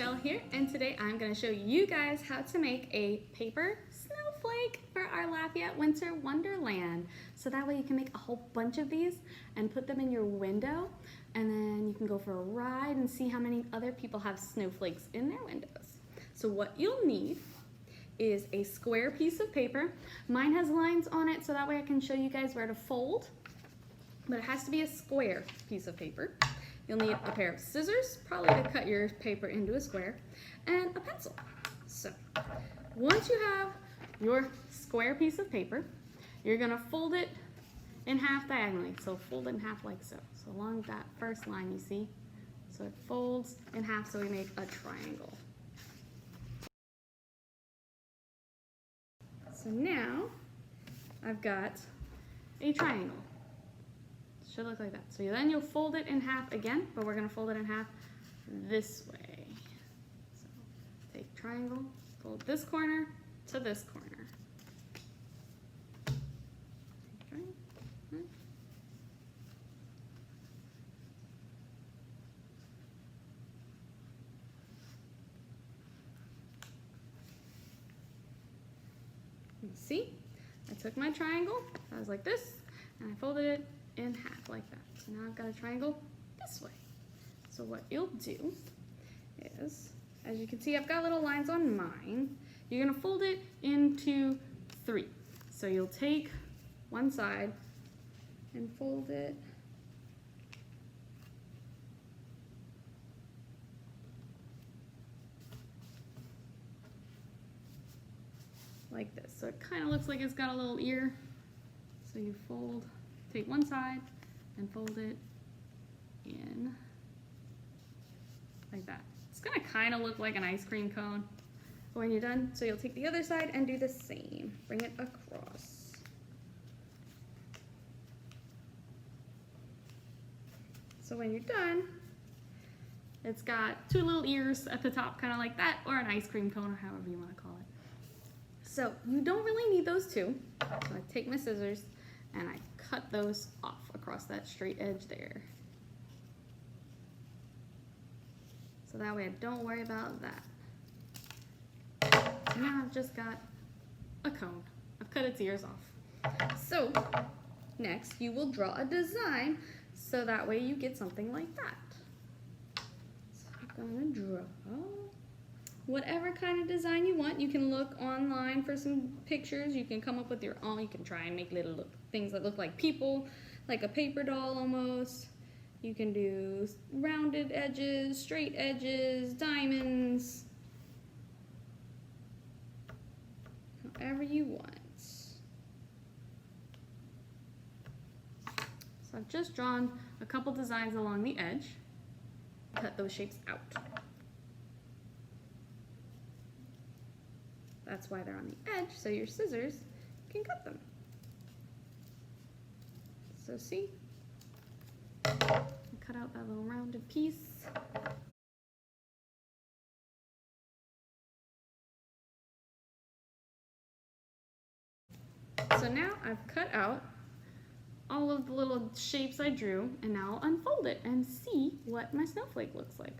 Michelle here, and today I'm going to show you guys how to make a paper snowflake for our Lafayette Winter Wonderland. So that way you can make a whole bunch of these and put them in your window, and then you can go for a ride and see how many other people have snowflakes in their windows. So what you'll need is a square piece of paper. Mine has lines on it so that way I can show you guys where to fold, but it has to be a square piece of paper. You'll need a pair of scissors, probably to cut your paper into a square, and a pencil. So once you have your square piece of paper, you're gonna fold it in half diagonally. So fold it in half like so. So along that first line you see. So it folds in half so we make a triangle. So now I've got a triangle. Should look like that. So then you'll fold it in half again, but we're going to fold it in half this way. So take triangle, fold this corner to this corner. Take triangle. See, I took my triangle, I was like this, and I folded it in half like that. So now I've got a triangle this way. So what you'll do is, as you can see, I've got little lines on mine. You're gonna fold it into 3. So you'll take one side and fold it like this. So it kind of looks like it's got a little ear. So you take one side and fold it in like that. It's gonna kind of look like an ice cream cone when you're done. So you'll take the other side and do the same. Bring it across. So when you're done, it's got 2 little ears at the top, kind of like that, or an ice cream cone, or however you want to call it. So you don't really need those 2. So I take my scissors and I cut those off across that straight edge there. So that way I don't worry about that. So now I've just got a cone. I've cut its ears off. So next you will draw a design so that way you get something like that. So I'm gonna draw whatever kind of design you want. You can look online for some pictures. You can come up with your own. You can try and make little things that look like people, like a paper doll almost. You can do rounded edges, straight edges, diamonds, however you want. So I've just drawn a couple designs along the edge. Cut those shapes out. That's why they're on the edge, so your scissors can cut them. So see, cut out that little rounded piece. So now I've cut out all of the little shapes I drew, and now I'll unfold it and see what my snowflake looks like.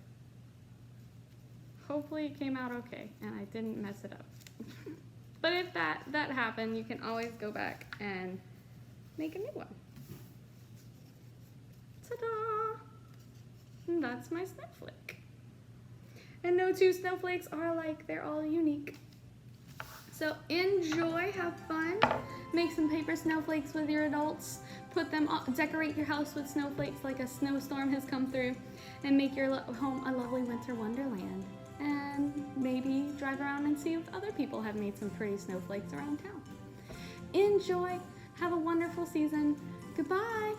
Hopefully it came out okay and I didn't mess it up. But if that happened, you can always go back and make a new one. Ta-da! And that's my snowflake. And no 2 snowflakes are alike, they're all unique. So enjoy, have fun, make some paper snowflakes with your adults, put them on, decorate your house with snowflakes like a snowstorm has come through, and make your home a lovely winter wonderland. And maybe drive around and see if other people have made some pretty snowflakes around town. Enjoy, have a wonderful season. Goodbye.